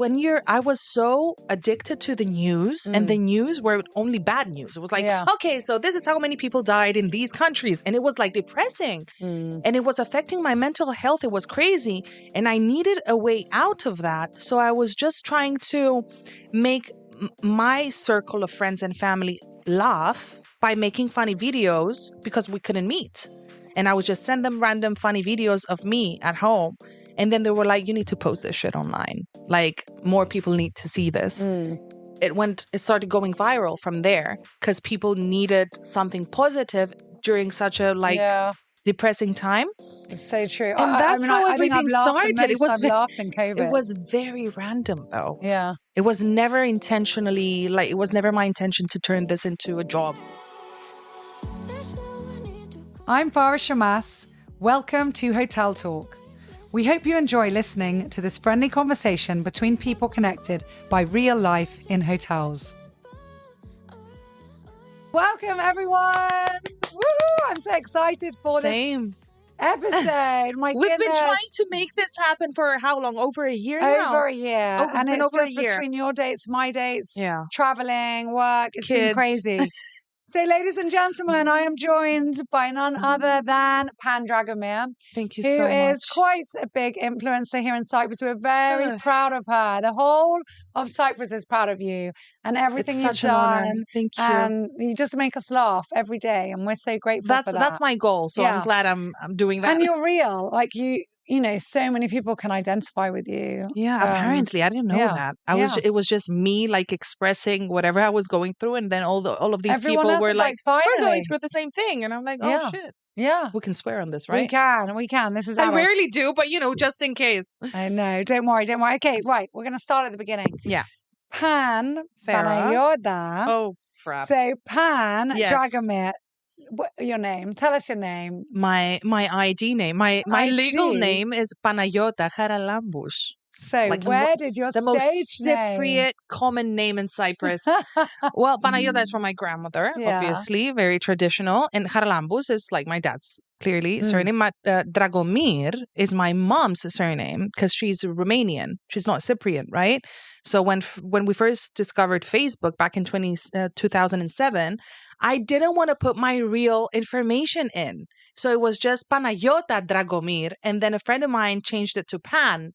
I was so addicted to the news, and the news were only bad news. It was like, okay, so this is how many people died in these countries. And it was like depressing. And it was affecting my mental health. It was crazy. And I needed a way out of that. So I was just trying to make my circle of friends and family laugh by making funny videos because we couldn't meet. And I would just send them random funny videos of me at home. And then they were like, you need to post this shit online. Like, more people need to see this. It started going viral from there because people needed something positive during such a depressing time. It's so true. And that's how everything started. It laughed in COVID. It was very random though. Yeah. It was never intentionally, it was never my intention to turn this into a job. I'm Farah Shammas. Welcome to Hotel Talk. We hope you enjoy listening to this friendly conversation between people connected by real life in hotels. Welcome, everyone. Woo! I'm so excited for this episode. My We've goodness. been trying to make this happen for how long? Over a year now? Over a year. And it's over just between your dates, my dates, Yeah. traveling, work. It's been Kids. crazy. So, ladies and gentlemen, I am joined by none other than Dragomir. Thank you so much. Who is quite a big influencer here in Cyprus. We're very proud of her. The whole of Cyprus is proud of you and everything you've done. Thank you. And you just make us laugh every day, and we're so grateful for that. That's my goal. So I'm glad I'm doing that. And you're real. Like you know, so many people can identify with you. Yeah, apparently I didn't know that. It was just me expressing whatever I was going through, and then all of these Everyone people else were is like, finally. we're going through the same thing, and I'm like, oh shit. Yeah. We can swear on this, right? We can. This is I rarely do, but just in case. I know. Don't worry. Okay, right. We're going to start at the beginning. Yeah. Farah. Oh, crap. So Dragomir. Your name. Tell us your name. My ID name. My legal name is Panayota Haralambous. So where did your the most Cypriot common name in Cyprus? Well, Panayota is from my grandmother, obviously, very traditional, and Haralambous is like my dad's surname. Dragomir is my mom's surname because she's Romanian. She's not Cypriot, right? So when we first discovered Facebook back in 2007, I didn't want to put my real information in. So it was just Panayota Dragomir. And then a friend of mine changed it to Pan.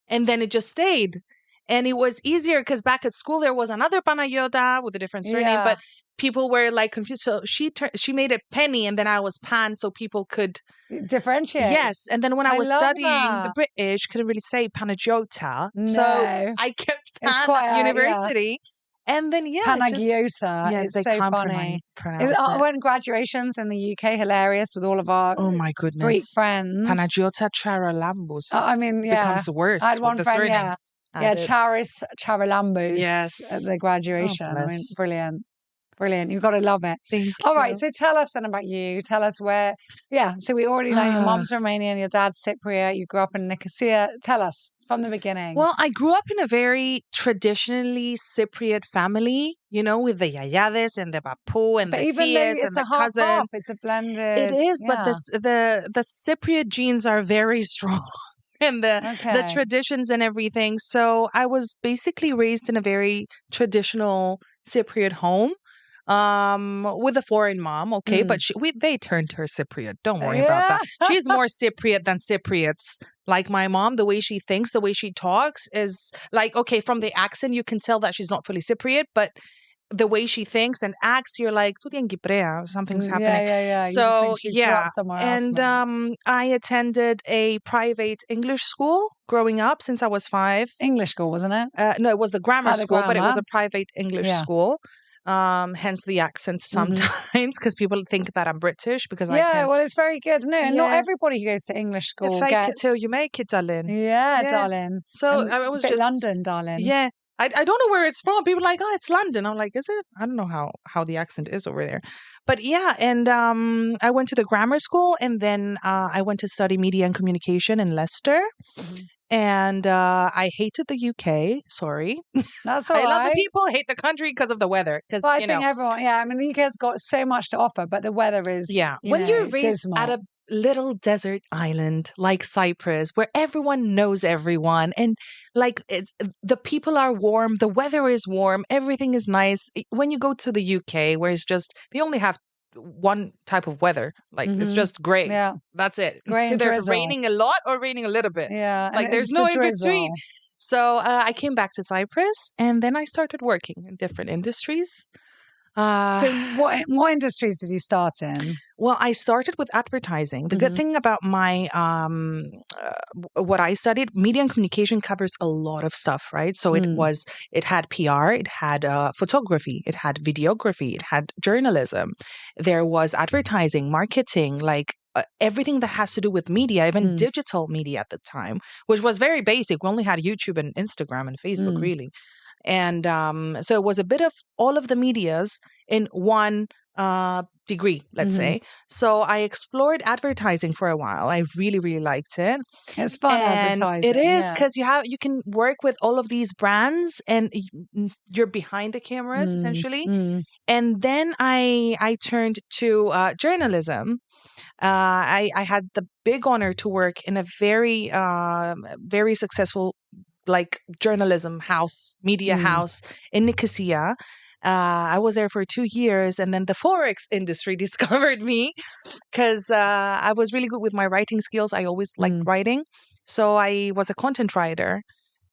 And then it just stayed. And it was easier because back at school, there was another Panayota with a different surname. But people were confused. So she made it Penny and then I was Pan so people could differentiate. Yes. And then when I was studying the British, couldn't really say Panayota. No. So I kept Pan at university. And then, Panagiota. Yes, it's so funny. When graduations in the UK, hilarious with all of our Greek friends. Panagiota Charalambous. Becomes worse. I had one friend, Charis Charalambous. Yes. At the graduation. Brilliant. Brilliant. You've got to love it. Thank you. All right. So tell us then about you. Tell us where. Yeah. So we already know your mom's Romanian, your dad's Cypriot. You grew up in Nicosia. Tell us from the beginning. Well, I grew up in a very traditionally Cypriot family, with the yayades and the bapu and the tias and the cousins. It's a blended. It is, but the Cypriot genes are very strong. And the traditions and everything. So I was basically raised in a very traditional Cypriot home. With a foreign mom, but they turned her Cypriot. Don't worry about that. She's more Cypriot than Cypriots. Like my mom, the way she thinks, the way she talks is from the accent, you can tell that she's not fully Cypriot, but the way she thinks and acts, you're like, something's happening. Yeah. So, and I attended a private English school growing up since I was 5. English school, wasn't it? No, it was the grammar school, but it was a private English school. Hence the accent sometimes because people think that I'm British because I can. Well, it's very good. No, not everybody who goes to English school fake it till you make it, darling. Yeah, darling. So I was just London, darling. Yeah, I don't know where it's from. People are like, oh, it's London. I'm like, is it? I don't know how the accent is over there, but and I went to the grammar school and then I went to study media and communication in Leicester. And I hated the UK. Sorry. That's all right. I love the people, hate the country because of the weather. Because I think everyone, the UK has got so much to offer, but the weather is, when you're raised dismal. at little desert island like Cyprus where everyone knows everyone, and like the people are warm, the weather is warm, everything is nice. When you go to the UK, where it's just they only have one type of weather, like it's just gray. Yeah. That's it. Gray It's and either drizzle. raining a lot or raining a little bit. Yeah. And Like there's it's no the in between. drizzle. So I came back to Cyprus, and then I started working in different industries. So what industries did you start in? Well, I started with advertising. The good thing about my what I studied, media and communication covers a lot of stuff, right? So it had PR, it had photography, it had videography, it had journalism. There was advertising, marketing, like everything that has to do with media, even digital media at the time, which was very basic. We only had YouTube and Instagram and Facebook, really. And so it was a bit of all of the medias in one degree, let's say. So I explored advertising for a while. I really, really liked it. It's fun advertising. It is because you can work with all of these brands, and you're behind the cameras essentially. And then I turned to journalism. I had the big honor to work in a very very successful like journalism house, media house in Nicosia. I was there for 2 years, and then the Forex industry discovered me because I was really good with my writing skills. I always liked writing. So I was a content writer.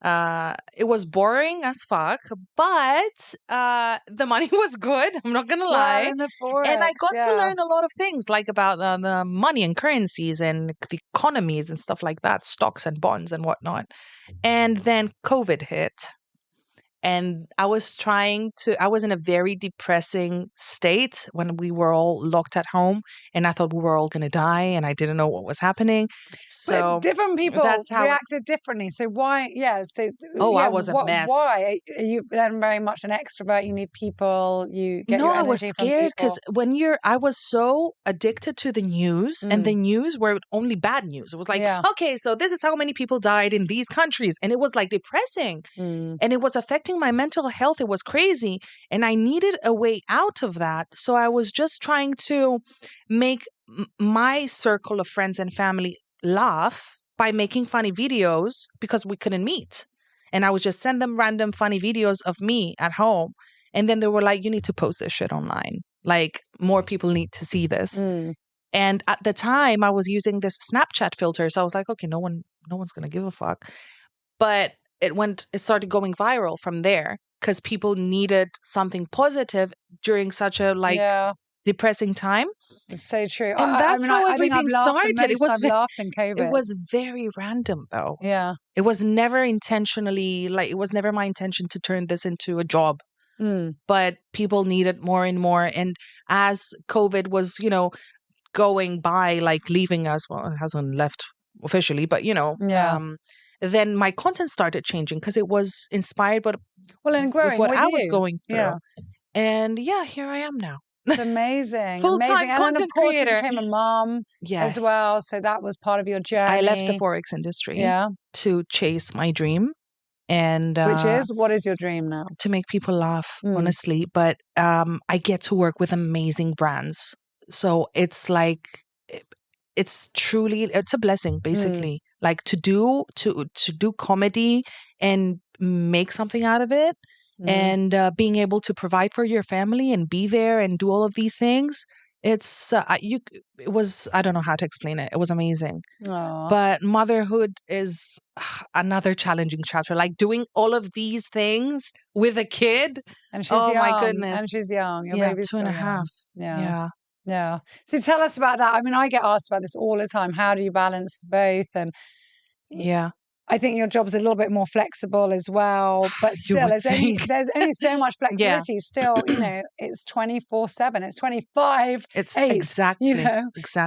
It was boring as fuck, but the money was good. I'm not gonna lie. Well, in the Forex, and I got to learn a lot of things, like about the money and currencies and the economies and stuff like that, stocks and bonds and whatnot. And then COVID hit. And I was in a very depressing state when we were all locked at home, and I thought we were all going to die, and I didn't know what was happening. So but different people reacted differently. So why? Yeah. So I was a mess. Why are you then very much an extrovert? You need people. You get your energy. I was scared because I was so addicted to the news, and the news were only bad news. It was like, okay, so this is how many people died in these countries, and it was like depressing, and it was affecting my mental health. It was crazy, and I needed a way out of that. So I was just trying to make my circle of friends and family laugh by making funny videos because we couldn't meet. And I would just send them random funny videos of me at home. And then they were like, you need to post this shit online. Like, more people need to see this. And at the time I was using this Snapchat filter. So I was like, okay, no one's going to give a fuck. But it started going viral from there because people needed something positive during such a depressing time. It's so true. And that's how everything started. I've laughed in COVID. It was very random though. Yeah. It was never intentionally, it was never my intention to turn this into a job. But people needed more and more. And as COVID was, going by, leaving us, well, it hasn't left officially, but then my content started changing because it was inspired and growing with what I was going through. Yeah. And here I am now. It's amazing. Full-time amazing. content and then, of course, creator. you became a mom as well. So that was part of your journey. I left the Forex industry to chase my dream. And what is your dream now? To make people laugh, honestly. But I get to work with amazing brands. So it's like, it's a blessing, basically. Like to do comedy and make something out of it, and being able to provide for your family and be there and do all of these things. It was, I don't know how to explain it. It was amazing. Aww. But motherhood is another challenging chapter. Like doing all of these things with a kid. And she's young. My goodness. And she's young. Your baby's 2.5. Yeah. So tell us about that. I mean, I get asked about this all the time. How do you balance both? And I think your job's a little bit more flexible as well, but still, there's only so much flexibility. Still, it's 24/7. It's 25. It's exactly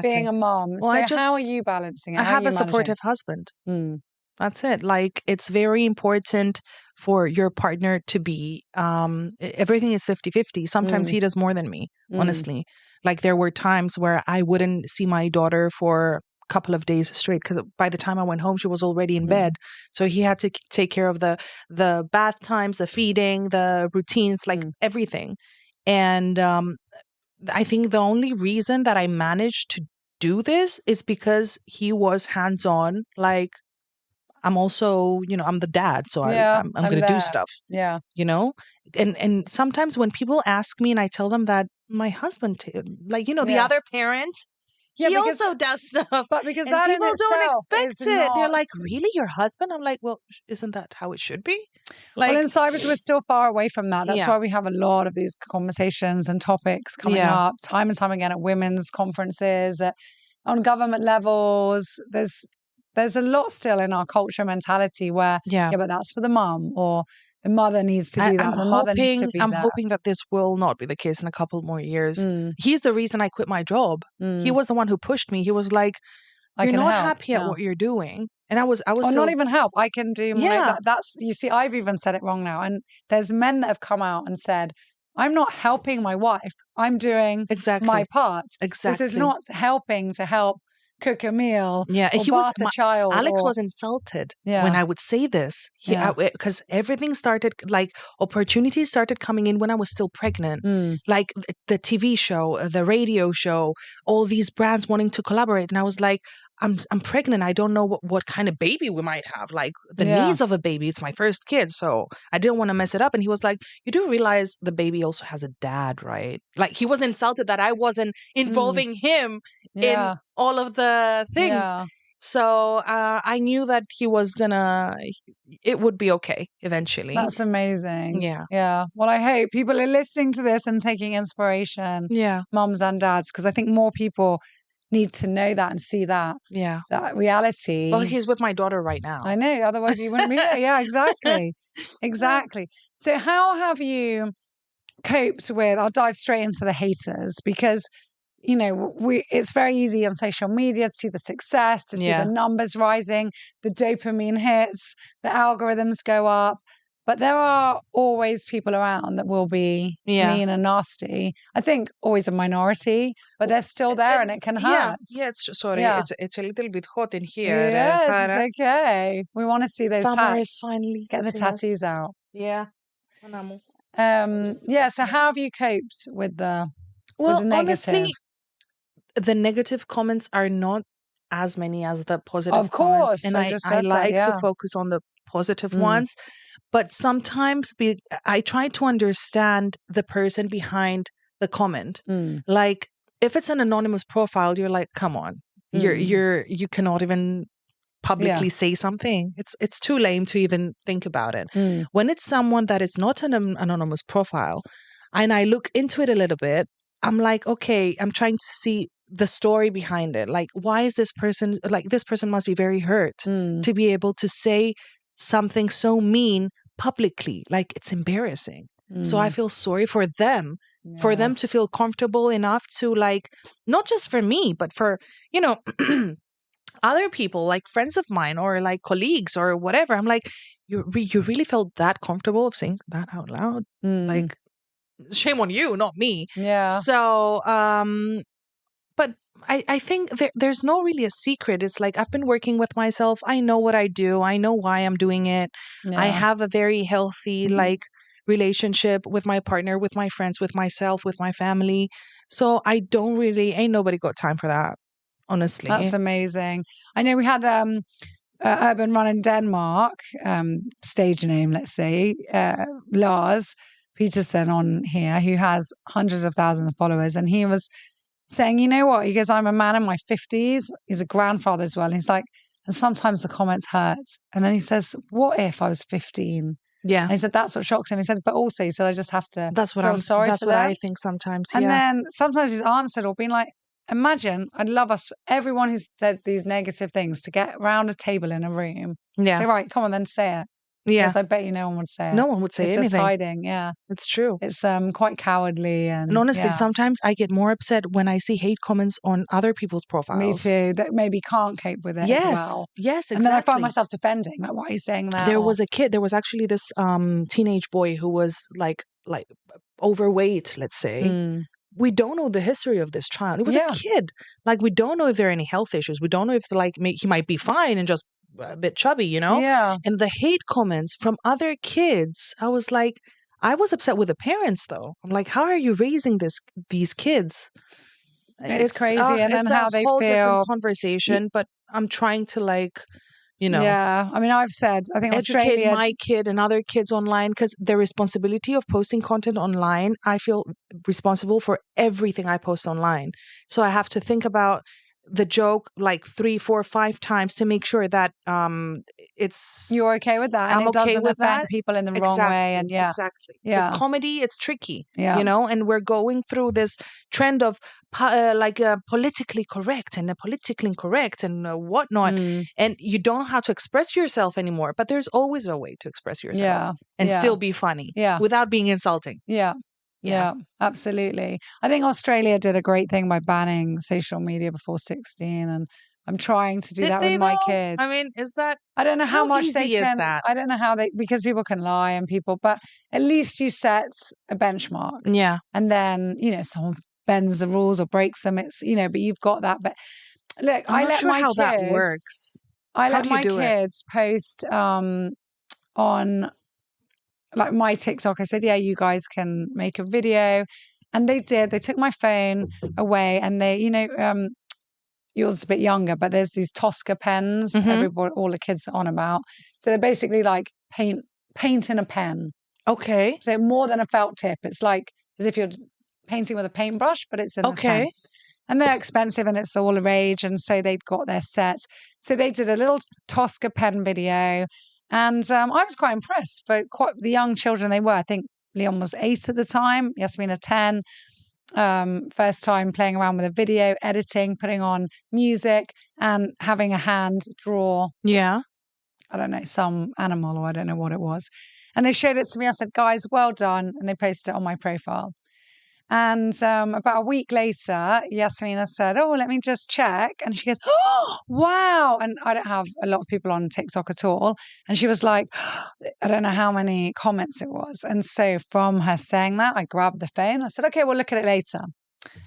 being a mom. Well, so how are you balancing it? I have a supportive husband. That's it. Like, it's very important for your partner to be, everything is 50-50. Sometimes he does more than me, honestly. Like, there were times where I wouldn't see my daughter for couple of days straight because by the time I went home she was already in bed, so he had to take care of the bath times, the feeding, the routines, everything. And I think the only reason that I managed to do this is because he was hands-on. Like, I'm also, I'm the dad, so I'm going to do stuff. Yeah. And sometimes when people ask me and I tell them that my husband, the other parent, he also does stuff. But because and that people in don't itself expect is it. They're not... like, really, your husband? I'm like, well, isn't that how it should be? Well, in Cyprus, we're still far away from that. That's why we have a lot of these conversations and topics coming up time and time again at women's conferences, on government levels. There's a lot still in our culture mentality where, but that's for the mum, or the mother needs to do that. I'm hoping that this will not be the case in a couple more years. He's the reason I quit my job. He was the one who pushed me. He was like, you're not happy at what you're doing. And I was not even help. I can do more. That's, you see, I've even said it wrong now. And there's men that have come out and said, I'm not helping my wife. I'm doing my part. This is not helping to help cook a meal or bath a child. Alex was insulted when I would say this. Because everything started, like, opportunities started coming in when I was still pregnant. Like the TV show, the radio show, all these brands wanting to collaborate. And I was like, I'm pregnant. I don't know what kind of baby we might have, like the needs of a baby. It's my first kid, so I didn't want to mess it up. And he was like, you do realize the baby also has a dad, right? Like, he was insulted that I wasn't involving him in all of the things. So I knew that he was it would be okay eventually. That's amazing. Yeah. Well, I hope people are listening to this and taking inspiration. Mums and dads, because I think more people need to know that and see that. That reality. Well, he's with my daughter right now. I know. Otherwise, you wouldn't be there. Yeah, exactly. Exactly. So how have you coped with, I'll dive straight into the haters, because, it's very easy on social media to see the success, to see the numbers rising, the dopamine hits, the algorithms go up. But there are always people around that will be mean and nasty. I think always a minority, but they're still there, and it can hurt. It's a little bit hot in here. Yes, Farah. It's okay. We want to see those Summer is finally get the tattoos out. Yeah. So how have you coped with the negative? Honestly, the negative comments are not as many as the positive of course, comments. And I like to focus on the positive ones. But sometimes I try to understand the person behind the comment. Like, if it's an anonymous profile, you're like, come on, you cannot even publicly say something. It's too lame to even think about it. When it's someone that is not an anonymous profile, and I look into it a little bit, I'm like, okay, I'm trying to see the story behind it. Like, why is this person, like, this person must be very hurt to be able to say something so mean publicly. Like, it's embarrassing. So I feel sorry for them, for them to feel comfortable enough to, like, not just for me, but for, other people, like friends of mine or like colleagues or whatever. I'm like, you really felt that comfortable of saying that out loud? Like, shame on you, not me. So, but I think there's no really a secret. It's like, I've been working with myself. I know what I do. I know why I'm doing it. I have a very healthy, like, relationship with my partner, with my friends, with myself, with my family. So I don't really, ain't nobody got time for that, honestly. That's amazing. I know we had Urban Run in Denmark, stage name, let's say, Lars Peterson on here, who has hundreds of thousands of followers. And he was saying, you know what? He goes, I'm a man in my 50s. He's a grandfather as well. And he's like, and sometimes the comments hurt. And then he says, what if I was 15? Yeah. And he said, that's what shocks him. He said, but also, he said, I just have to that's what feel sorry That's for what them. I think sometimes. And then sometimes he's answered or been like, imagine, I'd love us, everyone who's said these negative things, to get around a table in a room. Say, right, come on, then say it. Yes, I bet you no one would say it. No one would say anything. It's just hiding, It's true. It's quite cowardly. And honestly, sometimes I get more upset when I see hate comments on other people's profiles. Me too, that maybe can't cope with it as well. Yes, exactly. And then I find myself defending, like, why are you saying that? There was actually this teenage boy who was like overweight, let's say. We don't know the history of this child. It was a kid. Like, we don't know if there are any health issues. We don't know if he might be fine and just a bit chubby, Yeah. And the hate comments from other kids, I was like, I was upset with the parents though. I'm like, how are you raising these kids? It's crazy. And then it's how a they whole different feel. conversation, but I'm trying to Yeah. I mean, I've said, I think educate Australia. my kid and other kids online, because the responsibility of posting content online, I feel responsible for everything I post online. So I have to think about the joke like 3, 4, 5 times to make sure that it's You're okay with that, and I'm it okay doesn't with offend that. people in the wrong way. Exactly, And exactly. Because yeah, comedy, it's tricky, yeah, and we're going through this trend of politically correct and politically incorrect and whatnot, and you don't know how to express yourself anymore. But there's always a way to express yourself and still be funny without being insulting. Yeah, absolutely. I think Australia did a great thing by banning social media before 16, and I'm trying to do Did that with they my though? kids. I mean, is that I don't know how much they easy is can. that? I don't know how because people can lie and people, but at least you set a benchmark. Yeah. And then, if someone bends the rules or breaks them, it's, but you've got that. But look, I'm not sure how that works. I How let do you my do it? kids post on like my TikTok. I said, yeah, you guys can make a video. And they did. They took my phone away and they, yours is a bit younger, but there's these Tosca pens, all the kids are on about. So they're basically like paint in a pen. Okay. So more than a felt tip. It's like as if you're painting with a paintbrush, but it's in a pen. And they're expensive and it's all the rage. And so they'd got their set. So they did a little Tosca pen video. And I was quite impressed for quite the young children they were. I think Leon was 8 at the time, Yasmina 10. First time playing around with a video, editing, putting on music, and having a hand draw. Yeah. I don't know, some animal or I don't know what it was. And they showed it to me. I said, guys, well done. And they posted it on my profile. And about a week later, Yasmina said, oh, let me just check. And she goes, oh, wow. And I don't have a lot of people on TikTok at all. And she was like, I don't know how many comments it was. And so from her saying that, I grabbed the phone. I said, okay, we'll look at it later.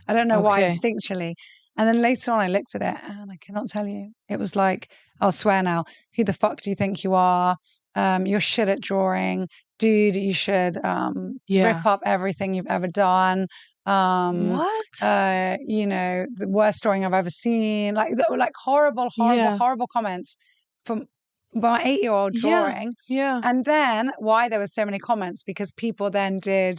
I don't know why instinctually. And then later on, I looked at it and I cannot tell you. It was like, I'll swear now, who the fuck do you think you are? You're shit at drawing. Dude, you should rip up everything you've ever done. What? The worst drawing I've ever seen. Like horrible comments from my 8-year-old drawing. Yeah. And then why there were so many comments, because people then did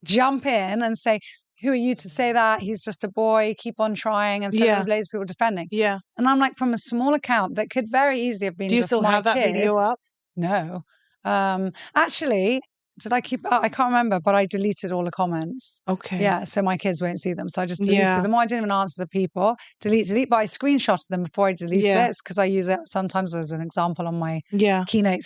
jump in and say, who are you to say that? He's just a boy. Keep on trying. And so there was loads of people defending. Yeah. And I'm like, from a small account that could very easily have been Do you just still have that video up? No. Actually, did I keep? I can't remember, but I deleted all the comments. Okay. Yeah, so my kids won't see them. So I just deleted them. I didn't even answer the people. Delete. But I screenshotted them before I deleted it because I use it sometimes as an example on my keynote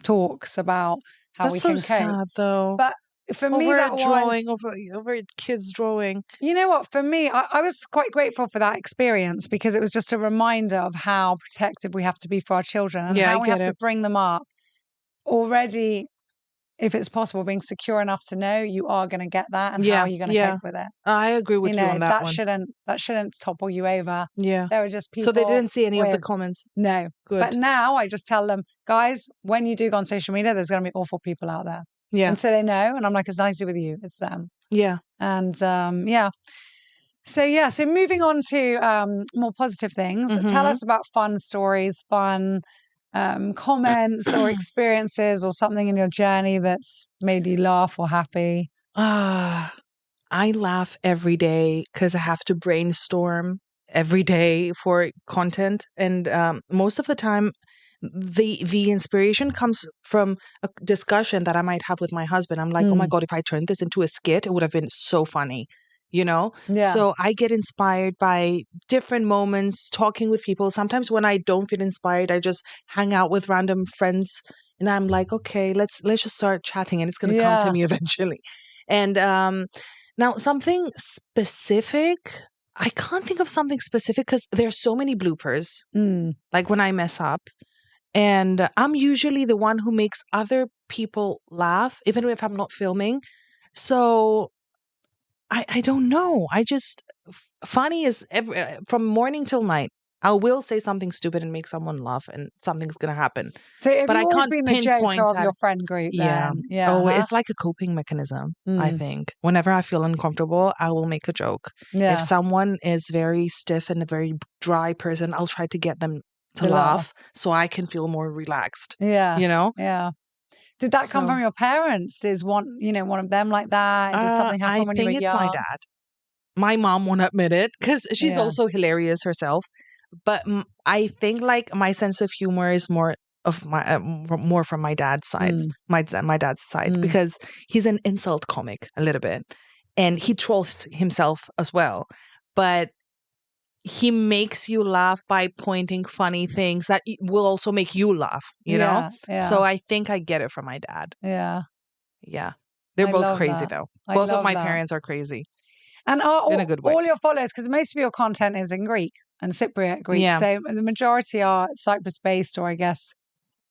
talks about how we can cope. That's so sad, though. But for me, that drawing over kids drawing. You know what? For me, I was quite grateful for that experience because it was just a reminder of how protective we have to be for our children and how we have to bring them up already. If it's possible, being secure enough to know you are going to get that and how you're going to cope with it. I agree with you on that one. That shouldn't topple you over. Yeah. There were just people. So they didn't see any of the comments? No. Good. But now I just tell them, guys, when you do go on social media, there's going to be awful people out there. Yeah. And so they know. And I'm like, it's nice to be with you. It's them. Yeah. And So moving on to more positive things. Tell us about fun stories, fun comments or experiences or something in your journey that's made you laugh or happy. I laugh every day because I have to brainstorm every day for content. And most of the time, the inspiration comes from a discussion that I might have with my husband. I'm like, oh my God, if I turned this into a skit, it would have been so funny. Yeah. So I get inspired by different moments, talking with people. Sometimes when I don't feel inspired, I just hang out with random friends and I'm like, okay, let's just start chatting and it's going to come to me eventually. And now something specific, I can't think of something specific because there's so many bloopers, like when I mess up. And I'm usually the one who makes other people laugh, even if I'm not filming. So I don't know. I just, funny is from morning till night. I will say something stupid and make someone laugh, and something's gonna happen. So have but you I always can't been the joker pinpoint of your friend group yeah. then? Yeah. Oh, it's like a coping mechanism, I think. Whenever I feel uncomfortable, I will make a joke. Yeah. If someone is very stiff and a very dry person, I'll try to get them to laugh so I can feel more relaxed. Yeah. You know? Yeah. Did that come from your parents? Is one of them like that? Did something happen when you were I think it's young? my dad. My mom won't admit it because she's also hilarious herself. But I think like my sense of humor is more of my more from my dad's side, my dad's side, because he's an insult comic a little bit, and he trolls himself as well. But he makes you laugh by pointing funny things that will also make you laugh, you know? So I think I get it from my dad. Yeah. Yeah. They're both crazy though. Both of my parents are crazy. And are in a good way. all your followers, because most of your content is in Greek and Cypriot Greek, so the majority are Cyprus-based or I guess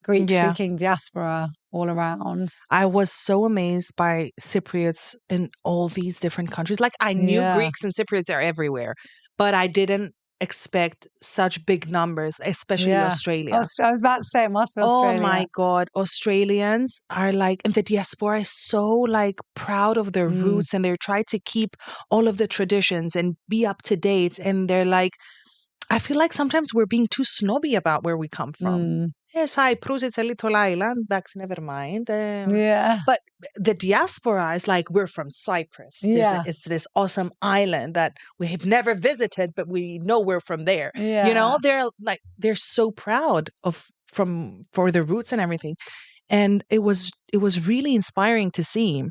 Greek-speaking diaspora all around. I was so amazed by Cypriots in all these different countries. Like I knew Greeks and Cypriots are everywhere, but I didn't expect such big numbers, especially Australia. I was about to say it must be Australia. Oh my God. Australians are like, and the diaspora is so like proud of their roots, and they try to keep all of the traditions and be up to date. And they're like, I feel like sometimes we're being too snobby about where we come from. Cyprus, it's a little island. That's never mind. But the diaspora is like, we're from Cyprus. It's this awesome island that we have never visited, but we know we're from there. You know, they're so proud for their roots and everything. And it was really inspiring to see.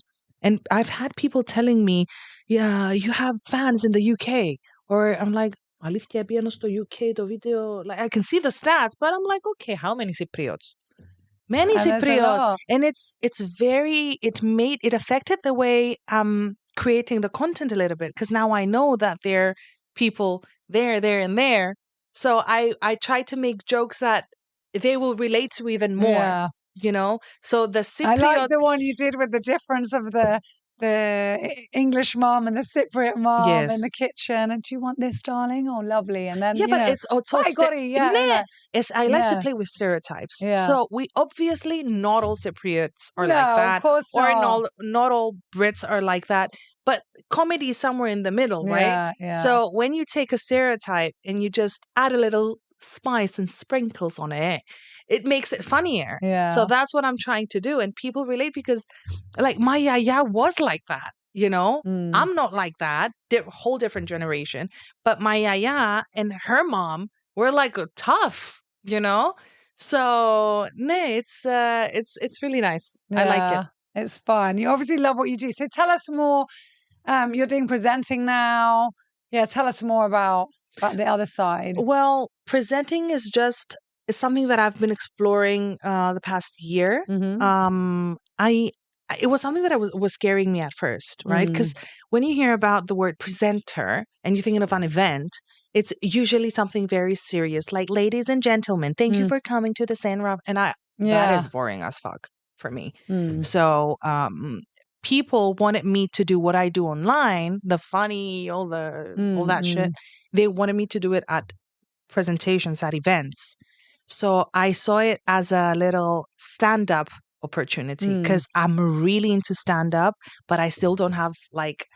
And I've had people telling me, yeah, you have fans in the UK. Or I'm like, αλήθεια πήγαινε στο UK το βίντεο. Like I can see the stats, but I'm like, okay, how many Cypriots? Many Cypriots. And it affected the way I'm creating the content a little bit, because now I know that there are people there, and there. So I try to make jokes that they will relate to even more. You know? So the Cypriot... I like the one you did with the difference of the English mom and the Cypriot mom in the kitchen, and do you want this, darling? Oh, lovely. And then but it's also I like to play with stereotypes. So we obviously not all Cypriots are like that, of course or not all Brits are like that. But comedy is somewhere in the middle, right? So when you take a stereotype and you just add a little spice and sprinkles on it, it makes it funnier. So that's what I'm trying to do. And people relate because like my yaya was like that, you know? I'm not like that. Whole different generation. But my yaya and her mom were like tough, you know? So it's really nice. I like it. It's fun. You obviously love what you do. So tell us more. You're doing presenting now. Yeah, tell us more about the other side. Well, presenting is something that I've been exploring the past year. It was something that was scaring me at first, right? Because when you hear about the word presenter and you're thinking of an event, it's usually something very serious, like ladies and gentlemen, thank you for coming to the Sandra. And that is boring as fuck for me. So people wanted me to do what I do online, the funny, all that shit. They wanted me to do it at presentations, at events. So I saw it as a little stand-up opportunity, because I'm really into stand-up, but I still don't have like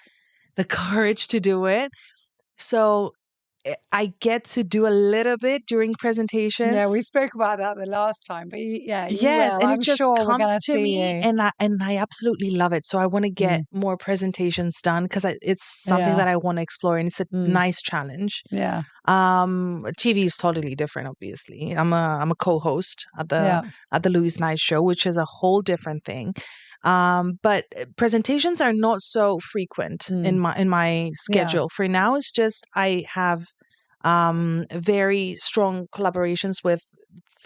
the courage to do it. So I get to do a little bit during presentations. Yeah, we spoke about that the last time, but and I'm it just sure comes to me, and I absolutely love it. So I want to get more presentations done, because it's something that I want to explore, and it's a nice challenge. TV is totally different. Obviously, I'm a co-host at the Louise Night Show, which is a whole different thing. But presentations are not so frequent in my schedule. For now, it's just I have very strong collaborations with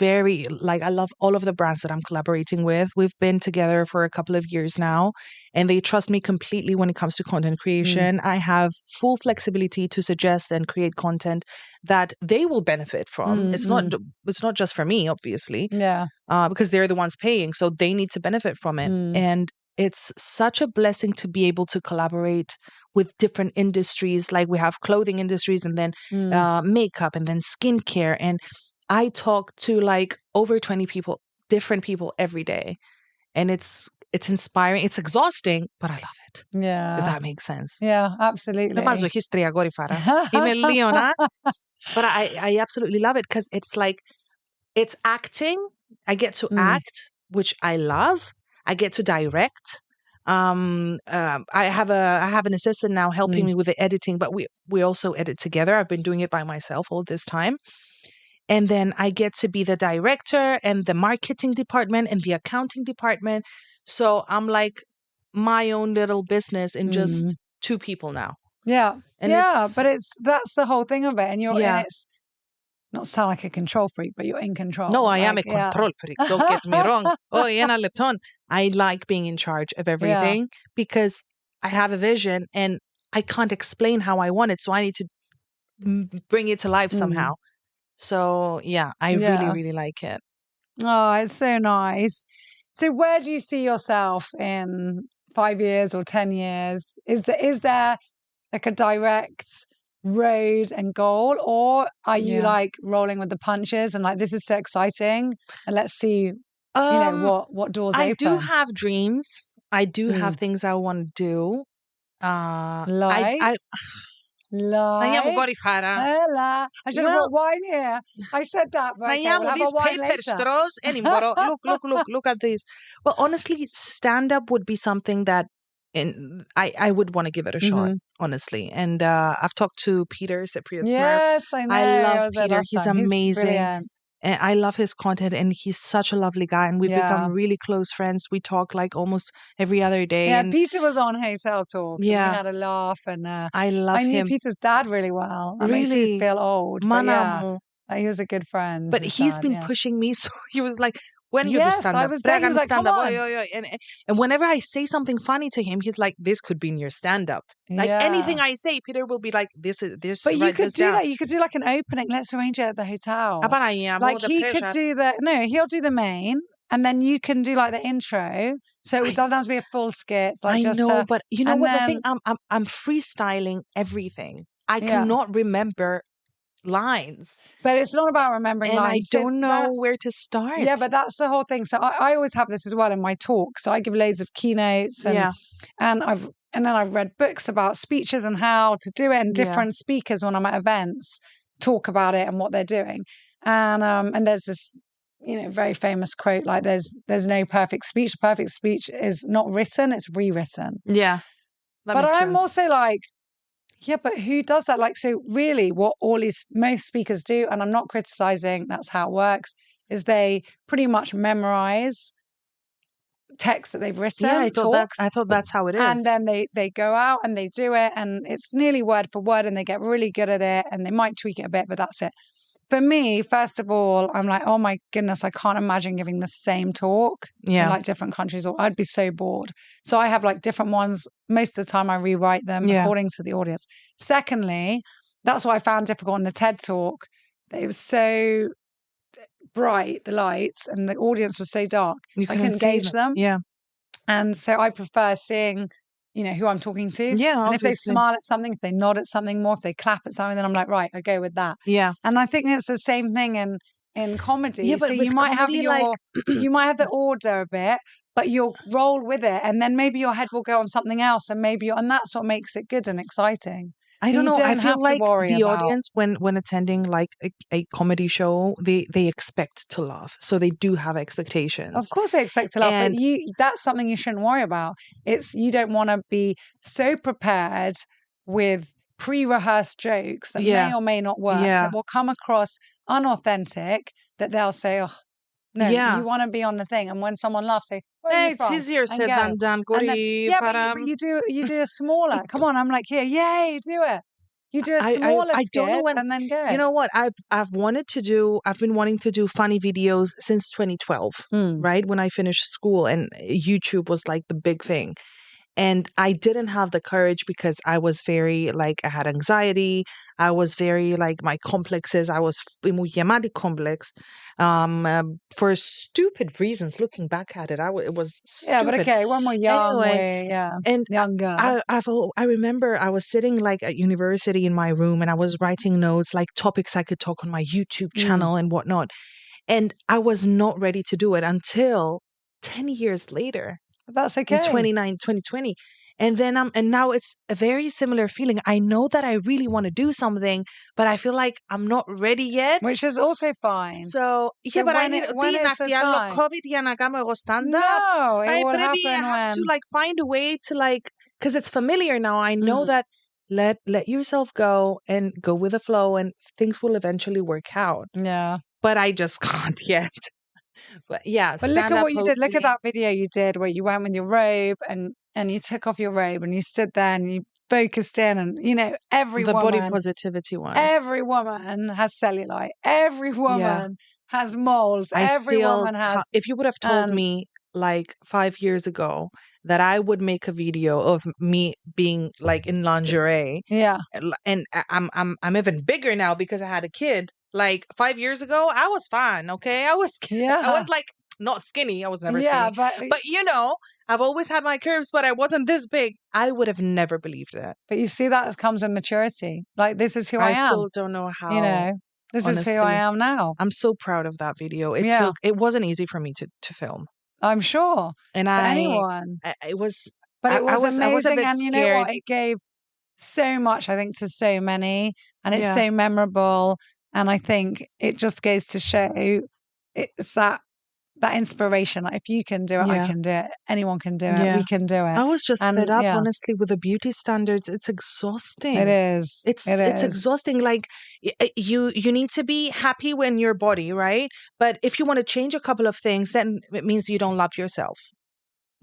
I love all of the brands that I'm collaborating with. We've been together for a couple of years now, and they trust me completely when it comes to content creation. I have full flexibility to suggest and create content that they will benefit from. It's not just for me, obviously. Because they're the ones paying, so they need to benefit from it. And it's such a blessing to be able to collaborate with different industries. Like we have clothing industries and then makeup and then skincare. And I talk to like over 20 people, different people every day. And it's inspiring. It's exhausting, but I love it. Yeah. If that makes sense. Yeah, absolutely. But I absolutely love it because it's like, it's acting. I get to act, which I love. I get to direct. I have an assistant now helping me with the editing, but we also edit together. I've been doing it by myself all this time. And then I get to be the director and the marketing department and the accounting department. So I'm like my own little business in just 2 people now. Yeah. And but that's the whole thing of it. And and it's not sound like a control freak, but you're in control. No, I am a control freak. Don't get me wrong. I like being in charge of everything because I have a vision and I can't explain how I want it. So I need to bring it to life somehow. So I really, really like it. Oh, it's so nice. So where do you see yourself in 5 years or 10 years? Is there like a direct road and goal, or are you like rolling with the punches and like, this is so exciting and let's see what doors open? I do have dreams. I do have things I want to do. I should have brought wine here. I said that, but okay, we'll have these a wine paper later. straws. Look at these. Well, honestly, stand-up would be something that I would want to give it a shot, honestly. And I've talked to Peter Cypriot Smurf. Yes, I know. I love Peter. He's amazing. And I love his content, and he's such a lovely guy. And we've become really close friends. We talk like almost every other day. Yeah, and Peter was on Hotel Talk. Yeah, and we had a laugh, and I knew Peter's dad really well. That makes me feel old. But he was a good friend. But he's been pushing me, so he was like, when you do stand I up, was there. He was like, come on. And whenever I say something funny to him, he's like, this could be in your stand up. Like anything I say, Peter will be like, this. But you could do that. You could do like an opening. Let's arrange it at the hotel. Like he could do he'll do the main, and then you can do like the intro. So it doesn't have to be a full skit. Like but you know what the thing? I'm freestyling everything. I cannot remember lines, but it's not about remembering lines. I don't know where to start. Yeah, but that's the whole thing. So I always have this as well in my talk. So I give loads of keynotes, and then I've read books about speeches and how to do it, and different speakers when I'm at events talk about it and what they're doing. And there's this very famous quote, like there's no perfect speech. Perfect speech is not written, it's rewritten. Yeah, but I'm also like, yeah, but who does that? Like, so really what most speakers do, and I'm not criticizing, that's how it works, is they pretty much memorize text that they've written. Yeah, I thought that's how it is. And then they go out and they do it, and it's nearly word for word, and they get really good at it, and they might tweak it a bit, but that's it. For me, first of all, I'm like, oh my goodness, I can't imagine giving the same talk in like different countries, or I'd be so bored. So I have like different ones. Most of the time I rewrite them according to the audience. Secondly, that's what I found difficult in the TED Talk. It was so bright, the lights, and the audience was so dark. I couldn't gauge them. Yeah. And so I prefer seeing who I'm talking to. Yeah, and if they smile at something, if they nod at something more, if they clap at something, then I'm like, right, I go with that. Yeah. And I think it's the same thing in comedy. Yeah, but so you might have you might have the order a bit, but you'll roll with it, and then maybe your head will go on something else, and and that's what makes it good and exciting. I don't know. I feel like the audience, when attending like a comedy show, they expect to laugh. So they do have expectations. Of course they expect to laugh, but that's something you shouldn't worry about. You don't want to be so prepared with pre-rehearsed jokes that may or may not work, that will come across unauthentic, that they'll say, oh, no, you want to be on the thing. And when someone laughs, say, it's easier said than done. But you do a smaller. Come on, I'm like, here, yay, do it. You do a smaller skit and then go. You know what? I've been wanting to do funny videos since 2012, right? When I finished school and YouTube was like the big thing. And I didn't have the courage because I was very like, I had anxiety. I was very like, my complexes, I was muy complex for stupid reasons. Looking back at it, it was stupid. Yeah, but okay, when we're young, anyway, and younger. I remember I was sitting like at university in my room and I was writing notes, like topics I could talk on my YouTube channel and whatnot. And I was not ready to do it until 10 years later. That's okay. In 2020. And then and now it's a very similar feeling. I know that I really want to do something, but I feel like I'm not ready yet. Which is also fine. So yeah, but when is the time? COVID No, it will happen I have to like find a way to like, because it's familiar now. I know that let yourself go and go with the flow and things will eventually work out. Yeah. But I just can't yet. But yeah, but look at what you did. Look at that video you did where you went with your robe and you took off your robe and you stood there and you focused in, and you know, the body positivity one. Every woman has cellulite. Every woman has moles. Every woman has. If you would have told me like 5 years ago that I would make a video of me being like in lingerie, and I'm even bigger now because I had a kid. Like 5 years ago, I was fine. Okay, I was like not skinny. I was never skinny. But you know, I've always had my curves, but I wasn't this big. I would have never believed it. But you see, that comes with maturity. Like, this is who I am. I still don't know how. You know, this honestly, is who I am now. I'm so proud of that video. It wasn't easy for me to film. I'm sure. And it was. But it was amazing, I was a bit and you know what? It gave so much, I think, to so many, and it's so memorable. And I think it just goes to show it's that inspiration. Like, if you can do it, I can do it. Anyone can do it. We can do it. I was just fed up, honestly, with the beauty standards. It's exhausting. It is. It's exhausting. Like, you need to be happy in your body, right? But if you want to change a couple of things, then it means you don't love yourself.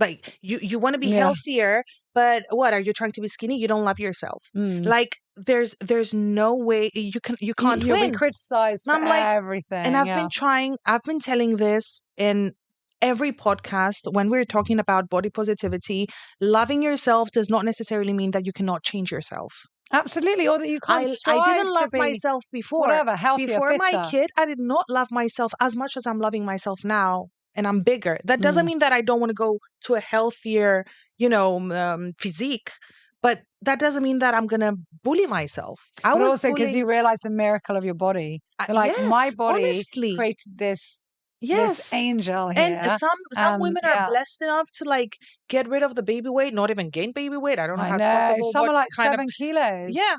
Like, you want to be healthier, but what, are you trying to be skinny? You don't love yourself. Like, there's no way you can't win. You'll be criticized for everything. And I've been telling this in every podcast when we're talking about body positivity. Loving yourself does not necessarily mean that you cannot change yourself. Absolutely, or that you can't strive I didn't love myself before. Whatever, healthier, before fitter. My kid, I did not love myself as much as I'm loving myself now. And I'm bigger. That doesn't mean that I don't want to go to a healthier, physique. But that doesn't mean that I'm going to bully myself. But also because you realize the miracle of your body. Like, my body created this angel here. And some women are blessed enough to like get rid of the baby weight, not even gain baby weight. I don't know how it's possible. Some are like 7 kilos. Yeah.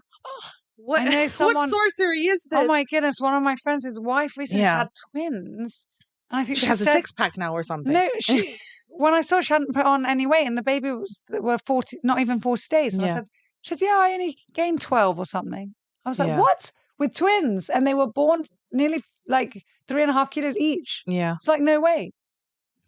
What sorcery is this? Oh my goodness. One of my friends, his wife recently had twins. And I think she has a 6-pack now or something. No, when I saw she hadn't put on any weight and the baby were 40, not even 40 days. And I said, I only gained 12 or something. I was like, what? With twins? And they were born nearly like 3.5 kilos each. Yeah. It's like, no way.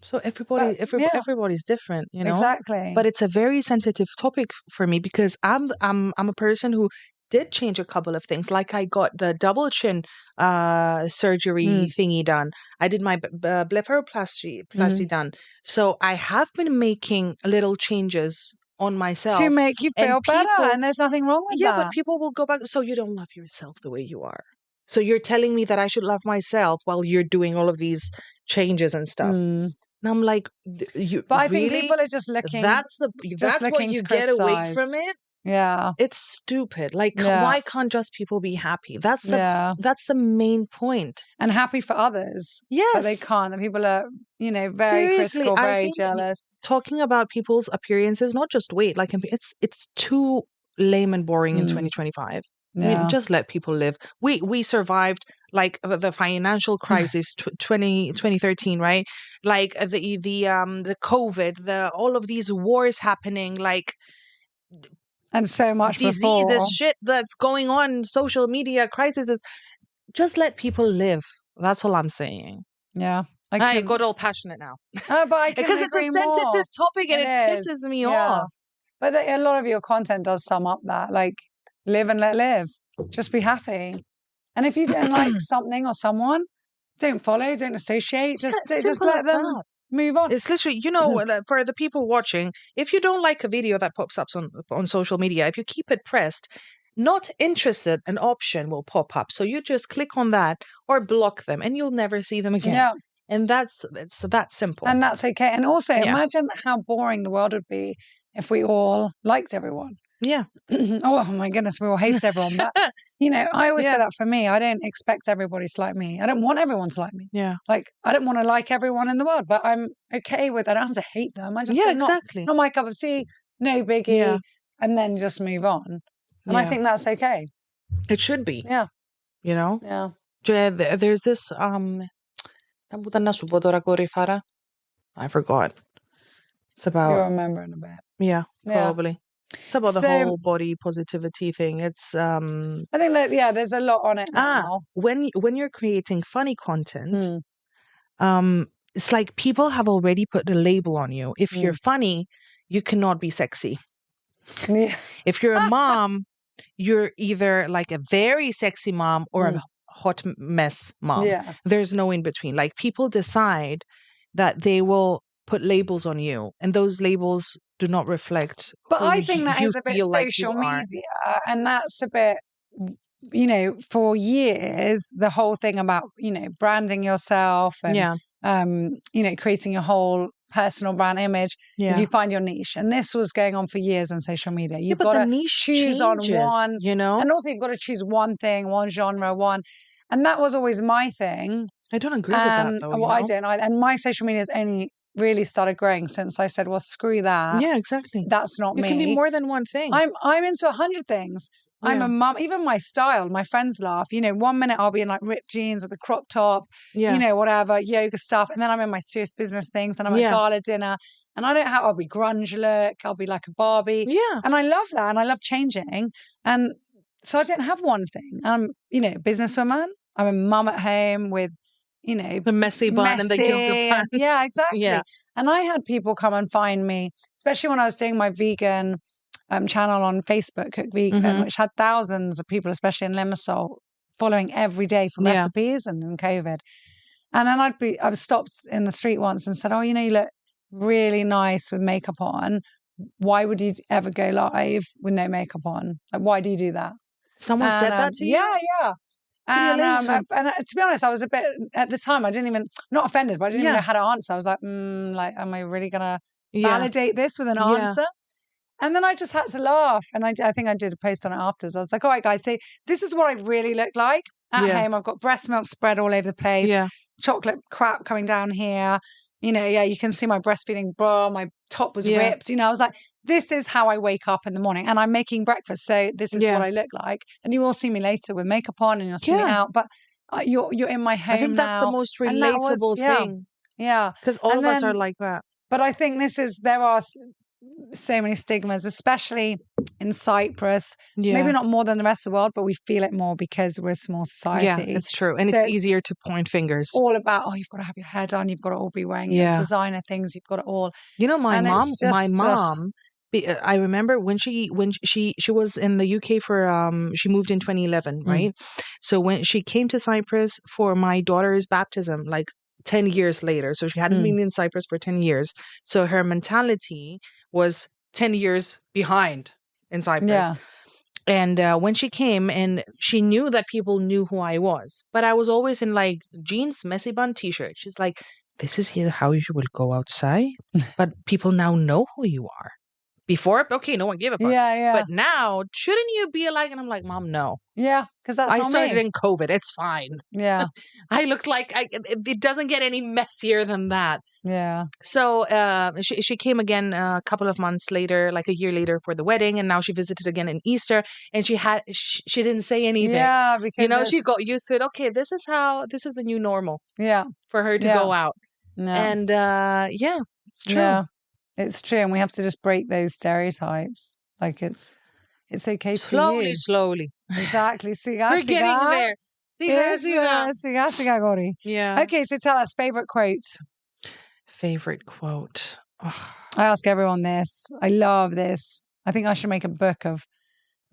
So everybody's different, you know? Exactly. But it's a very sensitive topic for me because I'm a person who did change a couple of things. Like, I got the double chin surgery thingy done. I did my blepharoplasty done. So I have been making little changes on myself to make you feel better, and there's nothing wrong with that. Yeah, but people will go back. So you don't love yourself the way you are. So you're telling me that I should love myself while you're doing all of these changes and stuff. And I'm like, I think people are just looking. That's what you get away from it. Yeah, it's stupid. Like, why can't just people be happy? That's the main point. And happy for others. Yes, but they can't. And people are, very critical, very jealous. Talking about people's appearances, not just weight. Like, it's too lame and boring in 2025. I mean, just let people live. We survived like the financial crisis 2013, right? Like the COVID, all of these wars happening, like. And so much diseases, shit that's going on, social media crises. Just let people live. That's all I'm saying. Yeah. I got all passionate now. Oh, but because it's a sensitive topic and it pisses me off. But a lot of your content does sum up that. Like, live and let live. Just be happy. And if you don't like something or someone, don't follow, don't associate. Just let them. move on. It's literally, for the people watching, if you don't like a video that pops up on social media, if you keep it pressed, not interested, an option will pop up. So you just click on that or block them and you'll never see them again. Yeah. And it's that simple. And that's okay. And also imagine how boring the world would be if we all liked everyone. Yeah. Oh my goodness, we all hate everyone. But, I always say that for me, I don't expect everybody to like me. I don't want everyone to like me. Yeah. Like, I don't want to like everyone in the world, but I'm okay with it. I don't have to hate them. I just exactly. Not my cup of tea, no biggie, and then just move on. And I think that's okay. It should be. Yeah. Yeah. There's this, Farah? I forgot. It's about... You'll remember in a bit. Yeah, probably. It's about the whole body positivity thing. It's I think that there's a lot on it now. When you're creating funny content, it's like people have already put a label on you. If you're funny, you cannot be sexy. Yeah. If you're a mom, you're either like a very sexy mom or a hot mess mom. Yeah. There's no in between. Like people decide that they will put labels on you, and those labels do not reflect. But I think that is a bit social media, and that's a bit, for years, the whole thing about, branding yourself and, creating your whole personal brand image is you find your niche. And this was going on for years on social media. You've got to choose on one, and also you've got to choose one thing, one genre, and that was always my thing. I don't agree with that though. Well, I don't. And my social media has only really started growing since I said, well, screw that. Yeah, exactly. That's not me. It can be more than one thing. I'm into 100 things. Yeah. I'm a mum. Even my style, my friends laugh. 1 minute I'll be in like ripped jeans with a crop top, whatever, yoga stuff. And then I'm in my serious business things and I'm at gala dinner. And I'll be grunge look. I'll be like a Barbie. Yeah. And I love that. And I love changing. And so I don't have one thing. I'm, businesswoman. I'm a mum at home with, the messy bun and the yoga pants. Yeah, exactly. Yeah. And I had people come and find me, especially when I was doing my vegan channel on Facebook, Cook Vegan, which had thousands of people, especially in Limassol, following every day for recipes and in COVID. And then I was stopped in the street once and said, oh, you look really nice with makeup on. Why would you ever go live with no makeup on? Like, why do you do that? Someone said that to you? Yeah. And to be honest, I was a bit, at the time, I didn't even, not offended, but I didn't even know how to answer. I was like, am I really going to validate this with an answer? And then I just had to laugh. And I think I did a post on it afterwards. I was like, all right, guys, see, this is what I really look like at home. I've got breast milk spread all over the place, chocolate crap coming down here. You can see my breastfeeding bra, my top was ripped. I was like, this is how I wake up in the morning and I'm making breakfast. So this is what I look like. And you will see me later with makeup on and you'll see me out. But you're in my home. I think that's the most relatable thing. Yeah. Because all of us are like that. But I think there are so many stigmas, especially in Cyprus. Maybe not more than the rest of the world, but we feel it more because we're a small society. Yeah, it's true. And it's easier to point fingers. All about, you've got to have your hair done. You've got to all be wearing your designer things. You've got it all. My mom, I remember when she was in the UK for, she moved in 2011, right? So when she came to Cyprus for my daughter's baptism, like 10 years later. So she hadn't been in Cyprus for 10 years. So her mentality was 10 years behind in Cyprus. Yeah. And when she came and she knew that people knew who I was, but I was always in like jeans, messy bun, t-shirt. She's like, this is how you will go outside. But people now know who you are. Before, okay, no one gave a fuck. Yeah. But now, shouldn't you be like, and I'm like, Mom, no. Yeah, because that's I started in COVID. It's fine. Yeah. I looked like, it doesn't get any messier than that. Yeah. So she came again a couple of months later, like a year later for the wedding. And now she visited again in Easter. And she didn't say anything. Yeah, because she got used to it. Okay, this is the new normal. Yeah. For her to go out. No. And it's true. Yeah. It's true, and we have to just break those stereotypes. Like it's okay slowly. Exactly. We're getting there. Yeah. Okay, so tell us favorite quote. Favorite quote. Oh. I ask everyone this. I love this. I think I should make a book of.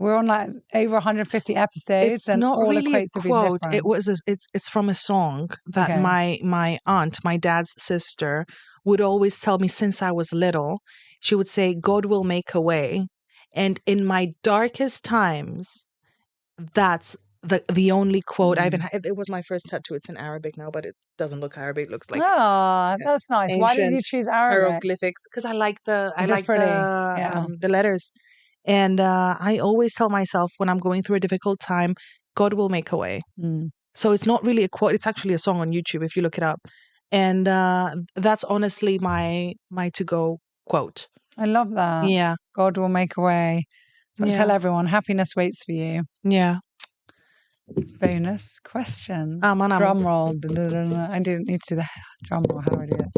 We're on like over 150 episodes, it's and not all really the quotes a have quote. Been different. It's from a song that my aunt, my dad's sister, would always tell me since I was little, she would say, God will make a way. And in my darkest times, that's the only quote I've had. It was my first tattoo. It's in Arabic now, but it doesn't look Arabic. It looks like that's nice. Why did you choose Arabic? Hieroglyphics, because I like the the letters. And I always tell myself when I'm going through a difficult time, God will make a way. So it's not really a quote. It's actually a song on YouTube if you look it up. And that's honestly my to-go quote. I love that. Yeah. God will make a way. So tell everyone, happiness waits for you. Yeah. Bonus question. Drum roll. I didn't need to do the drum roll. How do I do it?